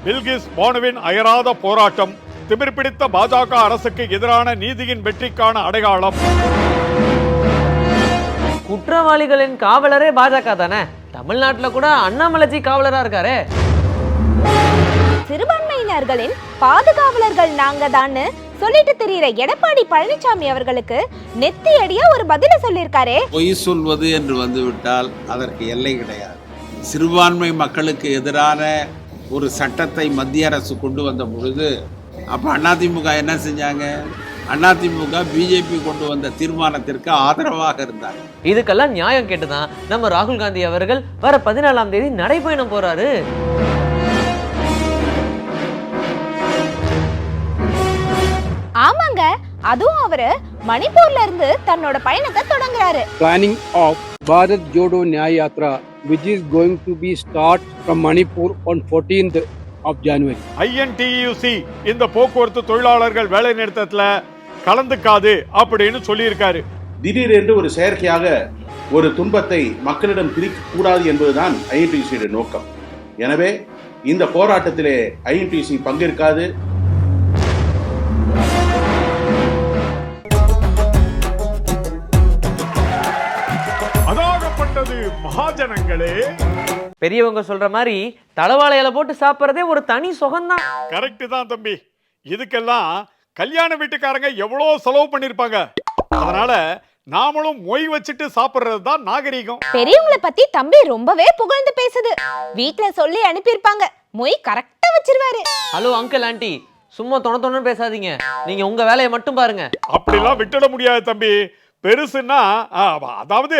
பில்கிஸ் பானுவின் அயராத போராட்டம் திமிர் பிடித்த பாஜக அரசுக்கு எதிரான நீதியின் வெற்றிக்கான அடையாளம். குற்றவாளிகளின் காவலரே பாஜக தானே. தமிழ்நாட்டுல கூட அண்ணாமலைஜி காவலரா இருக்காரு. சிறுபான்மையினர்களின் பாதுகாவலர்கள் நாங்க தான் சொல்லிட்டு தெரியுற எடப்பாடி பழனிசாமி அவர்களுக்கு நெத்தி அடியா ஒரு பதில சொல்லியிருக்காரே. பொய் சொல்வது என்று வந்துவிட்டால் அதற்கு எல்லை கிடையாது. சிறுபான்மை மக்களுக்கு எதிரான ஒரு சட்டத்தை மத்திய அரசு கொண்டு வந்த பொழுது அப்போ அதிமுக என்ன செஞ்சாங்க? அதிமுக பிஜேபி கொண்டு வந்த தீர்மானத்திற்கு ஆதரவாக இருந்தார். இதுக்கெல்லாம் நியாயம் கேட்டுதான் நம்ம ராகுல் காந்தி அவர்கள் வர 14ஆம் தேதி நடைபயணம் போறாரு. ஆமாங்க, அதுவும் அவரு மணிப்பூர்ல இருந்து தன்னோட பயணத்தை தொடங்குறாரு. Planning of Bharat Jodo Nyaya Yatra, which is going to be start from Manipur on 14th of January. INTUC இந்த போக்குவரத்து தொழிலாளர்கள் வேலை நிறுத்தத்துல கலந்துக்காது அப்படின்னு சொல்லியிருக்காரு. திடீரென்று ஒரு செயற்கையாக ஒரு துன்பத்தை மக்களிடம் திரிக்க கூடாது என்பதுதான் INTUC நோக்கம். எனவே இந்த போராட்டத்திலே INTUC பங்கேற்காது. அதாகப்பட்டது மகாஜனங்களே. பெரியவங்க சொல்ற மாதிரி தலவாழையில போட்டு சாப்பிட்றதே ஒரு தனி சுகம்தான். கரெக்ட் தான் தம்பி. இதுக்கெல்லாம் கல்யாண வீட்டுக்காரங்க எவ்வளோ செலவு பண்ணிருப்பாங்க. அதனால நாமளும் மொய் வச்சுட்டு சாப்பிடுறது தான் நாகரீகம். பெரியவங்களை பத்தி தம்பி ரொம்பவே புகழ்ந்து பேசுது. வீட்ல சொல்லி அனுப்பியிருப்பாங்க, மொய் கரெக்டா வச்சிருவாரு. ஹலோ அங்கிள் ஆண்டி, சும்மா தொண பேசாதீங்க. நீங்க உங்க வேலையை மட்டும் பாருங்க. அப்படிலாம் விட்டுட முடியாது தம்பி. பெருசுன்னா அதாவது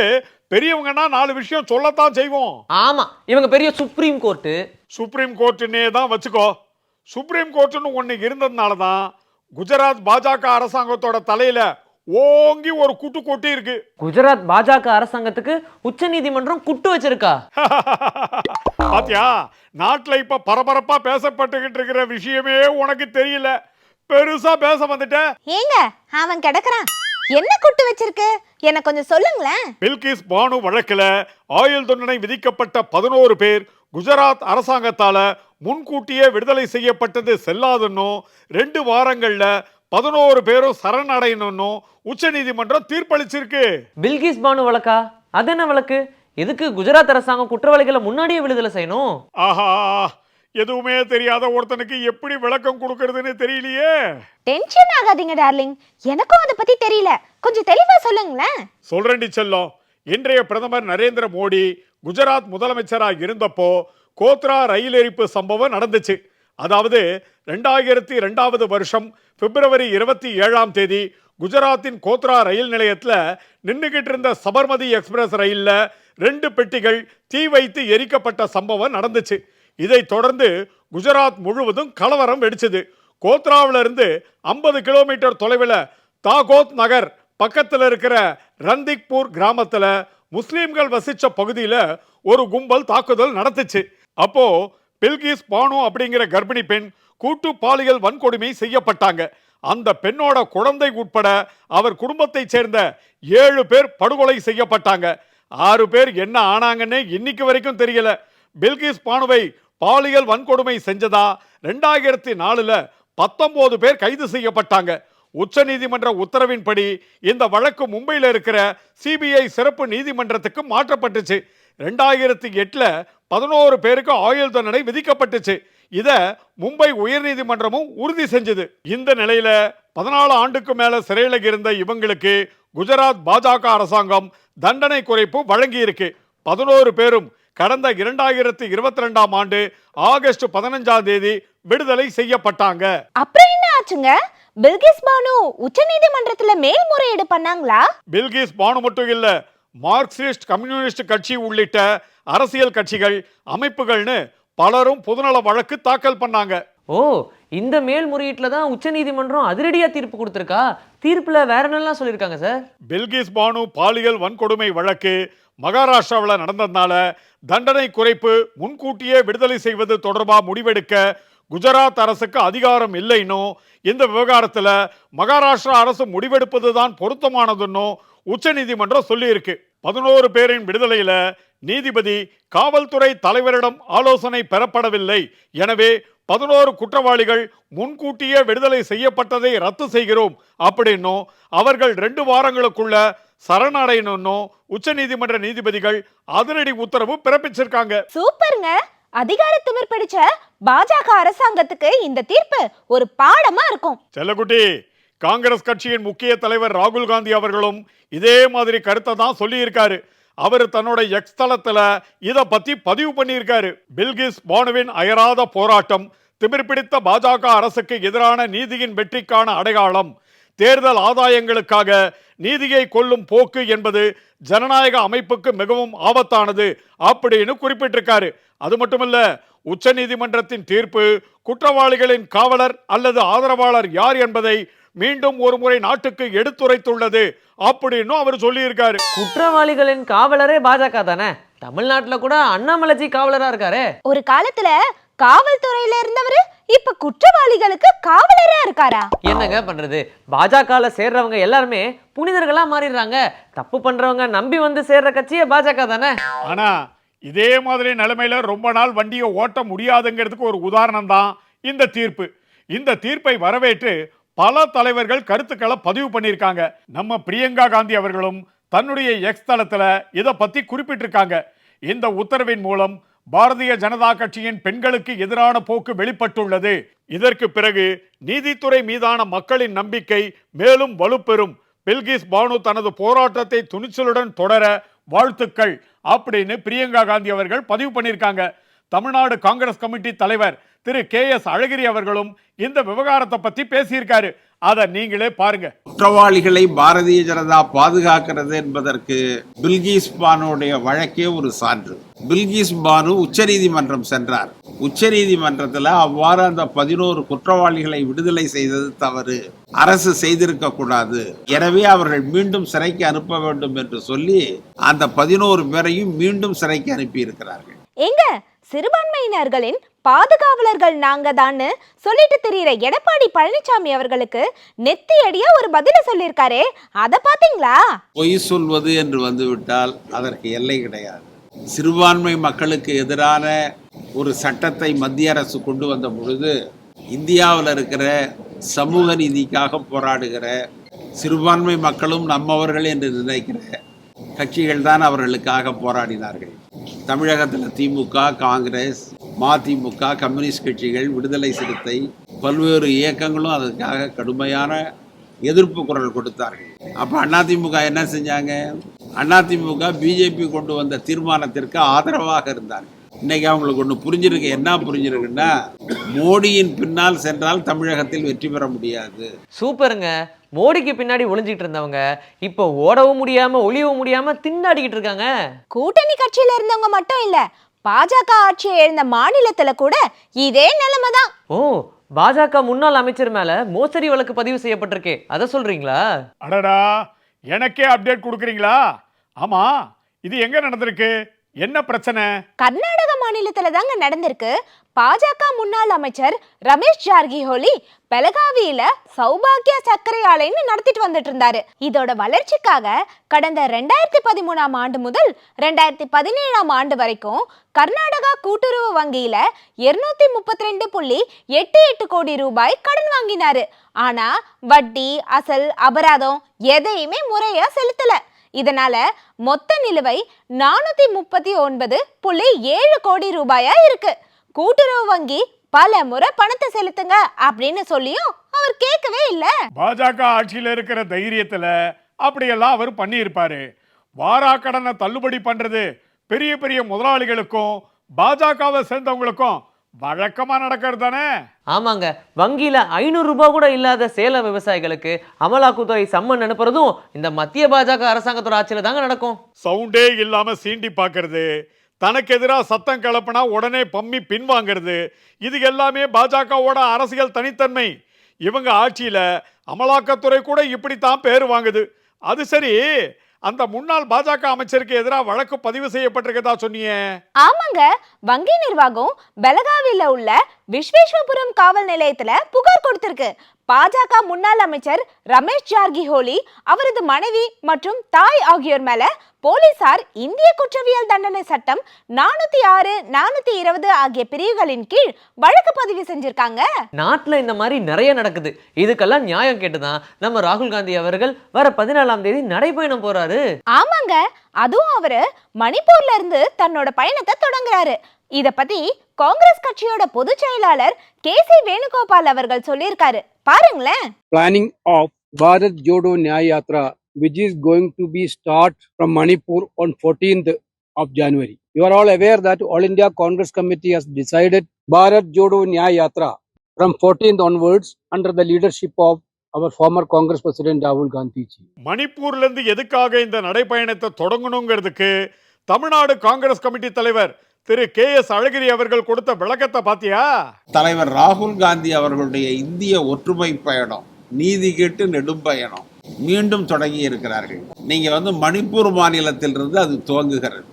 பெரியவங்கன்னா 4 விஷயம் சொல்லத்தான் செய்வோம். ஆமா, இவங்க பெரிய சுப்ரீம் கோர்ட்டு. சுப்ரீம் கோர்ட்டுன்னே தான் வச்சுக்கோ. சுப்ரீம் கோர்ட்டுன்னு ஒன்று இருந்ததுனால தான் குஜராத் பாஜக அரசாங்கத்தோட தலையில ஓங்கி ஒரு குட்டு கொட்டி இருக்கு. குஜராத் பாஜக அரசாங்கத்துக்கு உச்ச நீதிமன்றம் குட்டு வச்சிருக்கா. பாத்தியா, நாட்டுல இப்ப பரபரப்பா பேசப்பட்டுகிட்டு இருக்கிற விஷயமே உனக்கு தெரியல. பெருசா பேச வந்துட்ட. ஏங்க அவன் கிடக்குறான், என்ன குட்டு வச்சிருக்கு? எனக்கு கொஞ்சம் சொல்லுங்களேன். பில்கிஸ் பானு வழக்குல ஆயுள் தண்டனை விதிக்கப்பட்ட 11 பேர் குஜராத் அரசாங்கத்தால முன்கூட்டியே விடுதலை செய்யப்பட்டது செல்லாதுன்னும் 2 வாரங்கள்ல 11 பேரும் சரணடையணும்னு உச்ச நீதிமன்றம் தீர்ப்பளிச்சிருக்கு. பில்கிஸ் பானு வழக்கா? அது என்ன வழக்கு? எதுக்கு குஜராத் அரசாங்கம் குற்றவாளிகளை முன்னாடியே விடுதலை செய்யணும்? ஆஹா, எதுவுமே தெரியாத ஒருத்தனுக்கு எப்படி விளக்கம் கொடுக்கறதுன்னு தெரியலையே. டென்ஷன் ஆகாதீங்க டார்லிங், எனக்கும் அதை பத்தி தெரியல, கொஞ்சம் தெளிவா சொல்லுங்களேன். சொல்றேன்டி செல்லம். இன்றைய பிரதமர் நரேந்திர மோடி குஜராத் முதலமைச்சராக இருந்தப்போ கோத்ரா ரயில் எரிப்பு சம்பவம் நடந்துச்சு. அதாவது 2002 வருஷம் பிப்ரவரி 27ஆம் தேதி குஜராத்தின் கோத்ரா ரயில் நிலையத்தில் நின்றுகிட்டு இருந்த சபர்மதி எக்ஸ்பிரஸ் ரயில்ல 2 பெட்டிகள் தீ வைத்து எரிக்கப்பட்ட சம்பவம் நடந்துச்சு. இதை தொடர்ந்து குஜராத் முழுவதும் கலவரம் வெடிச்சது. கோத்ராவில இருந்து 50 கிலோமீட்டர் தொலைவில் தாகோத் நகர் பக்கத்தில் இருக்கிற ரந்திக்பூர் கிராமத்தில் முஸ்லீம்கள் வசிச்ச பகுதியில் ஒரு கும்பல் தாக்குதல் நடத்துச்சு. அப்போ பில்கிஸ் பானு அப்படிங்கிற கர்ப்பிணி பெண் கூட்டு பாலியல் வன்கொடுமை செய்யப்பட்டாங்க. அந்த பெண்ணோட குழந்தை உட்பட அவர் குடும்பத்தைச் சேர்ந்த 7 பேர் படுகொலை செய்யப்பட்டாங்க. 6 பேர் என்ன ஆனாங்கன்னு இன்னைக்கு வரைக்கும் தெரியல. பில்கிஸ் பானுவை பாலியல் வன்கொடுமை செஞ்சதா 2004 19 பேர் கைது செய்யப்பட்டாங்க. உச்ச நீதிமன்ற உத்தரவின்படி இந்த வழக்கு மும்பையில் இருக்கிற CBI சிறப்பு நீதிமன்றத்துக்கு மாற்றப்பட்டுச்சு. 2008 11 பேருக்கு ஆயுள் தண்டனை விதிக்கப்பட்டுச்சு. இத மும்பை உயர்நீதிமன்றமும் உறுதி செஞ்சது. இந்த நிலையில 14 ஆண்டுக்கு மேல சிறையில் இருந்த இவங்களுக்கு குஜராத் பாஜக அரசாங்கம் தண்டனை குறைப்பு வழங்கி இருக்கு. 11 பேரும் கடந்த 2022ஆம் ஆண்டு ஆகஸ்ட் 15ஆம் தேதி விடுதலை செய்யப்பட்டாங்க. அப்புறம் என்ன ஆச்சுங்க? பில்கிஸ் பானு உச்ச நீதிமன்றத்துல மேல்முறையீடு பண்ணாங்களா? பில்கிஸ் பானு மட்டும் இல்ல, மார்க்சிஸ்ட் கம்யூனிஸ்ட் கட்சி உள்ளிட்ட அரசியல் கட்சிகள் அமைப்புகள்னு பலரும் பொதுநல வழக்கு தாக்கல் பண்ணாங்க. ஓ, இந்த மேல்முறையீட்டுல தான் உச்ச நீதிமன்றம் அதிரடியா தீர்ப்பு கொடுத்திருக்கா. தீர்ப்புல வேற என்னெல்லாம் சொல்லியிருக்காங்க சார்? பில்கிஸ் பானு பாலியல் வன்கொடுமை வழக்கு மகாராஷ்டிராவில் நடந்ததுனால தண்டனை குறைப்பு முன்கூட்டியே விடுதலை செய்வது தொடர்பா முடிவெடுக்க குஜராத் அரசுக்கு அதிகாரம் இல்லைன்னும், இந்த விவகாரத்தில் மகாராஷ்டிரா அரசு முடிவெடுப்பது தான் பொருத்தமானதுன்னும் உச்ச நீதிமன்றம் சொல்லி இருக்கு. 11 பேரின் விடுதலையில நீதிபதி காவல்துறை தலைவரிடம் ஆலோசனை பெறப்படவில்லை, எனவே 11 குற்றவாளிகள் முன்கூட்டியே விடுதலை செய்யப்பட்டதை ரத்து செய்கிறோம் அப்படின்னும் அவர்கள் 2 வாரங்களுக்குள்ள சரணடையணும் உச்சநீதிமன்ற நீதிபதிகள் அதிரடி உத்தரவு பிறப்பிச்சிருக்காங்க. சூப்பருங்க. அதிகார திமிர் பிடிச்ச பாஜக அரசாங்கத்துக்கு இந்த தீர்ப்பு ஒரு பாடமா இருக்கும். செல்லக்குட்டி, காங்கிரஸ் கட்சியின் முக்கிய தலைவர் ராகுல் காந்தி அவர்களும் இதே மாதிரி கருத்தை தான் சொல்லி இருக்காரு. அவர் தன்னோட எக்ஸ் தளத்துல இத பத்தி பதிவு பண்ணியிருக்காரு. பில்கிஸ் பானுவின் அயராத போராட்டம் திமிர் பிடித்த பாஜக அரசுக்கு எதிரான நீதியின் வெற்றிக்கான அடையாளம். தேர்தல் ஆதாயங்களுக்காக நீதியை கொல்லும் போக்கு என்பது ஜனநாயக அமைப்புக்கு மிகவும் ஆபத்தானது அப்படின்னு குறிப்பிட்டிருக்காரு. அது மட்டுமல்ல, உச்ச நீதிமன்றத்தின் தீர்ப்பு குற்றவாளிகளின் காவலர் அல்லது ஆதரவாளர் யார் என்பதை மீண்டும் ஒரு முறை நாட்டுக்கு எடுத்துரைத்துள்ளது அப்படின்னு அவர் சொல்லியிருக்காரு. குற்றவாளிகளின் காவலரே பாஜக தானே. தமிழ்நாட்டுல கூட அண்ணாமலைஜி காவலரா இருக்காரு. ஒரு காலத்துல காவல்துறையில இருந்தவரு இப்ப குற்றவாளிகளுக்கு காவலரா இருக்காரா? என்னங்க பண்றது, பாஜகல சேர்றவங்க எல்லாருமே புனிதர்களா மாறிடுறாங்க. தப்பு பண்றவங்க நம்பி வந்து சேர்ற கட்சியே பாஜக தானே. ஆனா இதே மாதிரி நிலைமையில ரொம்ப நாள் வண்டியை ஓட்ட முடியாதுங்கிறதுக்கு ஒரு உதாரணம் தான் இந்த தீர்ப்பு. இந்த தீர்ப்பை வரவேற்று பல தலைவர்கள் கருத்துக்களை பதிவு பண்ணியிருக்காங்க. நம்ம பிரியங்கா காந்தி அவர்களும் தன்னுடைய எக்ஸ் தளத்துல இதை பத்தி குறிப்பிட்டிருக்காங்க. இந்த உத்தரவின் மூலம் பாரதிய ஜனதா கட்சியின் பெண்களுக்கு எதிரான போக்கு வெளிப்பட்டுள்ளது. இதற்கு பிறகு நீதித்துறை மீதான மக்களின் நம்பிக்கை மேலும் வலுப்பெறும். பில்கிஸ் பானு தனது போராட்டத்தை துணிச்சலுடன் தொடர வாழ்த்துக்கள் அப்படின்னு பிரியங்கா காந்தி அவர்கள் பதிவு பண்ணியிருக்காங்க. தமிழ்நாடு காங்கிரஸ் கமிட்டி தலைவர் திரு KS அழகிரி அவர்களும் இந்த விவகாரத்தை பத்தி பேசியிருக்காரு. அதை நீங்களே பாருங்க. குற்றவாளிகளை பாரதிய ஜனதா பாதுகாக்கிறது என்பதற்கு பில்கிஸ் பானுடைய வழக்கே ஒரு சான்று. பில்கிஸ் பானு உச்சநீதிமன்றம் சென்றார். உச்சநீதிமன்றத்தில் அவ்வாறு அந்த 11 குற்றவாளிகளை விடுதலை செய்தது தவறு, அரசு செய்திருக்க கூடாது, எனவே அவர்கள் மீண்டும் சிறைக்கு அனுப்ப வேண்டும் என்று சொல்லி அந்த 11 பேரையும் மீண்டும் சிறைக்கு அனுப்பி இருக்கிறார்கள். எங்க சிறுபான்மையினர்களின் பாதுகாவலர்கள் நாங்க தான்னு சொல்லிட்டு தெரியுற எடப்பாடி பழனிசாமி அவர்களுக்கு நெத்தி அடியா ஒரு பதில சொல்லியிருக்காரே, அத பாத்தீங்களா? பொய் சொல்வது என்று வந்துவிட்டால் அதற்கு எல்லை கிடையாது. சிறுபான்மை மக்களுக்கு எதிரான ஒரு சட்டத்தை மத்திய அரசு கொண்டு வந்த பொழுது இந்தியாவில் இருக்கிற சமூக நீதிக்காக போராடுகிற சிறுபான்மை மக்களும் நம்மவர்கள் என்று நினைக்கிற கட்சிகள் தான் அவர்களுக்காக போராடினார்கள். தமிழகத்தில் திமுக, காங்கிரஸ், மதிமுக, கம்யூனிஸ்ட் கட்சிகள், விடுதலை சிறுத்தை, பல்வேறு இயக்கங்களும் அதற்காக கடுமையான எதிர்ப்பு குரல் கொடுத்தார்கள். அப்போ அதிமுக என்ன செஞ்சாங்க? அதிமுக பிஜேபி கொண்டு வந்த தீர்மானத்திற்கு ஆதரவாக இருந்தாங்க. இன்னைக்கு அவங்களுக்கு ஒன்று புரிஞ்சிருக்கு. என்ன புரிஞ்சிருக்குன்னா, மோடியின் பின்னால் சென்றால் தமிழகத்தில் வெற்றி பெற முடியாது. சூப்பருங்க. மோடிக்கு பின்னாடி ஒளிஞ்சிட்டு இருந்தவங்க இப்போ ஓடவும் முடியாம ஒளியவும் முடியாம திண்டாடிக்கிட்டு இருக்காங்க. கூட்டணி கட்சியில இருந்தவங்க மட்டும் இல்ல, பாஜக ஆட்சியை எழுந்த மாநிலத்துல கூட இதே நிலைமைதான். ஓ, பாஜக முன்னாள் அமைச்சர் மேல மோசடி வழக்கு பதிவு செய்யப்பட்டிருக்கே, அதை சொல்றீங்களா? அடடா, எனக்கே அப்டேட் கொடுக்குறீங்களா? ஆமா, இது எங்க நடந்திருக்கு? என்ன பிரச்சனை? கர்நாடக மாநிலத்துல தாங்க நடந்திருக்கு. பாஜக முன்னாள் அமைச்சர் ரமேஷ் ஜார்கிஹோலி பெலகாவியில சௌபாகியா சர்க்கரை ஆலைன்னு நடத்திட்டு வந்துட்டு இருந்தாரு. இதோட வளர்ச்சிக்காக கடந்த 2013ஆம் ஆண்டு முதல் 2017ஆம் ஆண்டு வரைக்கும் கர்நாடகா கூட்டுறவு வங்கியில 232.88 கோடி ரூபாய் கடன் வாங்கினாரு. ஆனா வட்டி, அசல், அபராதம் எதையுமே முறையா செலுத்தல. இதனால மொத்த நிலுவை 439.7 கோடி ரூபாயா இருக்கு. கூட்டுறவு வங்கி பல முறை பணத்தை செலுத்துங்க அப்படின்னு சொல்லியும் அவர் கேட்கவே இல்ல. பாஜக ஆட்சியில் இருக்கிற தைரியத்துல அப்படியெல்லாம் அவர் பண்ணி இருப்பாரு. வாராக்கடனை தள்ளுபடி பண்றது பெரிய பெரிய முதலாளிகளுக்கும் பாஜகவை சேர்ந்தவங்களுக்கும் வழக்கமா நடக்கிறது தானே. ஆமாங்க, வங்கியில 500 ரூபாய் கூட இல்லாத சேல விவசாயிகளுக்கு அமலாக்கத்துறை சம்மன் அனுப்புறதும் இந்த மத்திய பாஜக அரசாங்கத்தோட ஆட்சியில தாங்க நடக்கும். சவுண்டே இல்லாம சீண்டி பார்க்கறது, தனக்கு எதிராக சத்தம் கிளப்பினா உடனே பம்மி பின்வாங்கிறது, இது எல்லாமே பாஜகவோட அரசியல் தனித்தன்மை. இவங்க ஆட்சியில அமலாக்கத்துறை கூட இப்படித்தான் பேர் வாங்குது. அது சரி, அந்த முன்னாள் பாஜக அமைச்சருக்கு எதிராக வழக்கு பதிவு செய்யப்பட்டிருக்கதா சொன்னீங்க? ஆமாங்க, வங்கி நிர்வாகம் பெலகாவில உள்ள விஸ்வேஸ்வரபுரம் காவல் நிலையத்துல புகார் கொடுத்திருக்கு. பாஜக முன்னாள் அமைச்சர் ரமேஷ் ஜார்கிஹோலி, அவரது மனைவி மற்றும் தாய் ஆகியோர் மேல போலீசார் இந்திய குற்றவியல் தண்டனை சட்டம் 406, 420 ஆகிய பிரிவுகளின் கீழ் வழக்கு பதிவு செஞ்சிருக்காங்க. நாட்டுல இந்த மாதிரி நிறைய நடக்குது. இதுக்கெல்லாம் நியாயம் கேட்டுதான் நம்ம ராகுல் காந்தி அவர்கள் வர 14ஆம் தேதி நடைபயணம் போறாரு. ஆமாங்க, அதுவும் அவரு மணிப்பூர்ல இருந்து தன்னோட பயணத்தை தொடங்குறாரு. இத பத்தி காங்கிரஸ் கட்சியோட பொதுச் செயலாளர் KC வேணுகோபால் அவர்கள் சொல்லியிருக்காரு. பாருங்களேன். Planning of Bharat Jodo Nyaya Yatra, which is going to be start from Manipur on 14th of January. You are all aware that All India Congress Committee has decided Bharat Jodo Nyaya Yatra from 14th onwards under the leadership of our former Congress President Rahul Gandhi ji. மணிப்பூர்ல இருந்து எதுக்காக இந்த நடைப்பயணத்தை தொடங்கணுங்கிறதுக்கு Tamil Nadu Congress committee தலைவர் திரு KS அழகிரி அவர்கள் கொடுத்த விளக்கத்தை பாத்தியா? தலைவர் ராகுல் காந்தி அவர்களுடைய இந்திய ஒற்றுமை பயணம், நீதி கேட்டு நெடும் பயணம் மீண்டும் தொடங்கி இருக்கிறார்கள். நீங்க மணிப்பூர் மாநிலத்திலிருந்து அது துவங்குகிறது.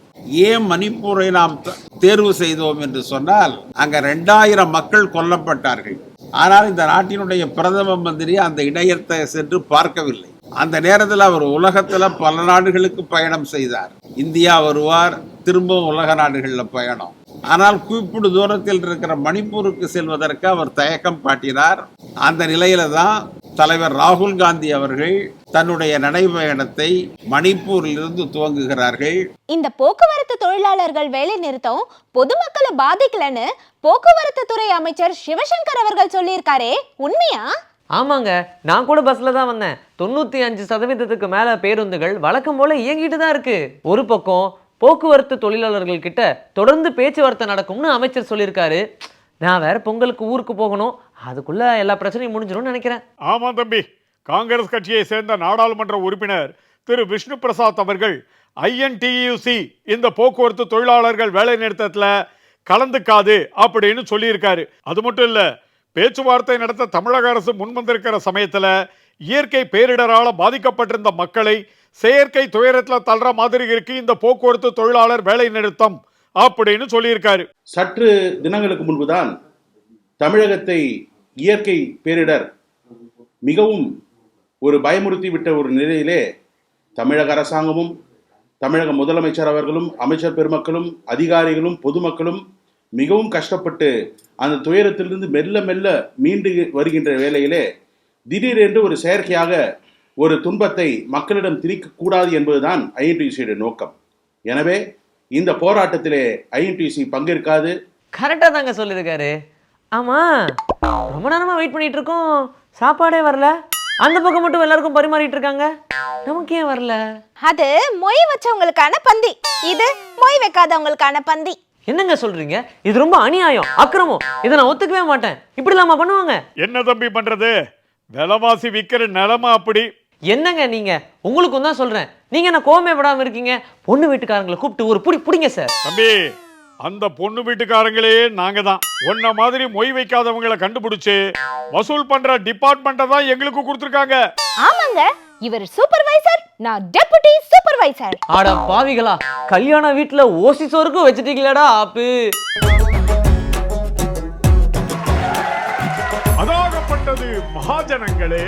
ஏன் மணிப்பூரை நாம் தேர்வு செய்தோம் என்று சொன்னால், அங்க 2000 மக்கள் கொல்லப்பட்டார்கள். ஆனால் இந்த நாட்டினுடைய பிரதம மந்திரி அந்த இடையத்தை சென்று பார்க்கவில்லை. அந்த நேரத்தில் அவர் உலகத்துல பல நாடுகளுக்கு பயணம் செய்தார். இந்தியா வருவார், திரும்பவும் உலக நாடுகளில் பயணம். ஆனால் குறிப்பிட்ட தூரத்தில் இருக்கிற மணிப்பூருக்கு செல்வதற்கு அவர் தயக்கம் காட்டினார். அந்த நிலையில தான் தலைவர் ராகுல் காந்தி அவர்கள் தன்னுடைய நடைபயணத்தை மணிப்பூரில் இருந்து துவங்குகிறார்கள். இந்த போக்குவரத்து தொழிலாளர்கள் வேலை நிறுத்தம் பொதுமக்களை பாதிக்கலன்னு போக்குவரத்து துறை அமைச்சர் சிவசங்கர் அவர்கள் சொல்லியிருக்காரே, உண்மையா? ஆமாங்க, நான் கூட பஸ்ல தான் வந்தேன். 95% மேல பேருந்துகள் வழக்கம் போல இயங்கிட்டு தான் இருக்கு. ஒரு பக்கம் போக்குவரத்து தொழிலாளர்கள் கிட்ட தொடர்ந்து பேச்சுவார்த்தை நடக்கும்னு அமைச்சர் சொல்லியிருக்காரு. நான் வேற பொங்கலுக்கு ஊருக்கு போகணும், அதுக்குள்ள எல்லா பிரச்சனையும் முடிஞ்சிடும்னு நினைக்கிறேன். ஆமா தம்பி, காங்கிரஸ் கட்சியை சேர்ந்த நாடாளுமன்ற உறுப்பினர் திரு விஷ்ணு பிரசாத் அவர்கள் INTUC இந்த போக்குவரத்து தொழிலாளர்கள் வேலை நிறுத்தத்துல கலந்துக்காது அப்படின்னு சொல்லியிருக்காரு. அது மட்டும் இல்ல, பேச்சுவார்த்தை நடத்த தமிழக அரசு முன்வந்திருக்கிற சமயத்துல இயற்கை பேரிடரால பாதிக்கப்பட்டிருந்த மக்களை செயற்கை துயரத்துல தள்ளுற மாதிரி இருக்கு இந்த போக்குவரத்து தொழிலாளர் வேலை நிறுத்தம் அப்படின்னு சொல்லியிருக்காரு. சற்று தினங்களுக்கு முன்புதான் தமிழகத்தை இயற்கை பேரிடர் மிகவும் ஒரு பயமுறுத்தி விட்ட ஒரு நிலையிலே தமிழக அரசாங்கமும் தமிழக முதலமைச்சர் அவர்களும் அமைச்சர் பெருமக்களும் அதிகாரிகளும் பொதுமக்களும் மிகவும் கஷ்டப்பட்டு அந்த துயரத்திலிருந்து மெல்ல மெல்ல மீண்டு வருகின்ற வேளையிலே திடீரென்று ஒரு செயற்கையாக ஒரு துன்பத்தை மக்களிடம் திணிக்க கூடாது என்பதுதான் INTUC நோக்கம். எனவே இந்த போராட்டத்திலே INTUC பங்கேற்காது. கரெக்டா தாங்க சொல்லியிருக்காரு. ஆமா, ரொம்ப நேரமா வெயிட் பண்ணிட்டு இருக்கோம், சாப்பாடே வரல. அந்த பக்கம் மட்டும் எல்லாருக்கும் பரிமாறிட்டு இருக்காங்க, நமக்கு ஏன் வரல? அது மொய் வச்சவங்களுக்கான பந்தி, இது மொய் வைக்காதவங்களுக்கான பந்தி. என்னங்க சொல்றீங்க? இது ரொம்ப அநியாயம், அக்கிரமம். இதை நான் ஒத்துக்கவே மாட்டேன். இப்படி இல்லாம பண்ணுவாங்க? என்ன தம்பி பண்றது, விலைவாசி விற்கிற நிலைமை அப்படி. என்னங்க நீங்க, உங்களுக்கும் தான் சொல்றேன். நீங்க என்ன கோவமே படாம இருக்கீங்க? பொண்ணு வீட்டுக்காரங்களை கூப்பிட்டு ஒரு புடிங்க சார். தம்பி, அந்த பொண்ணு வீட்டுக்காரங்களே நாங்க தான். ஒன்ன மாதிரி மொய் வைக்காதவங்களை கண்டுபிடிச்சு வசூல் பண்ற டிபார்ட்மெண்ட்டை தான் எங்களுக்கு கொடுத்துருக்காங்க. ஆமாங்க, இவர் சூப்பர்வைசர், நான் டெபுட்டி சூப்பர்வைசர். ஆட பாவிகளா, கல்யாண வீட்டுல ஓசி சோறுக்கும் வச்சுட்டீங்களாடா ஆப்பு. அதாகப்பட்டது மகாஜனங்களே.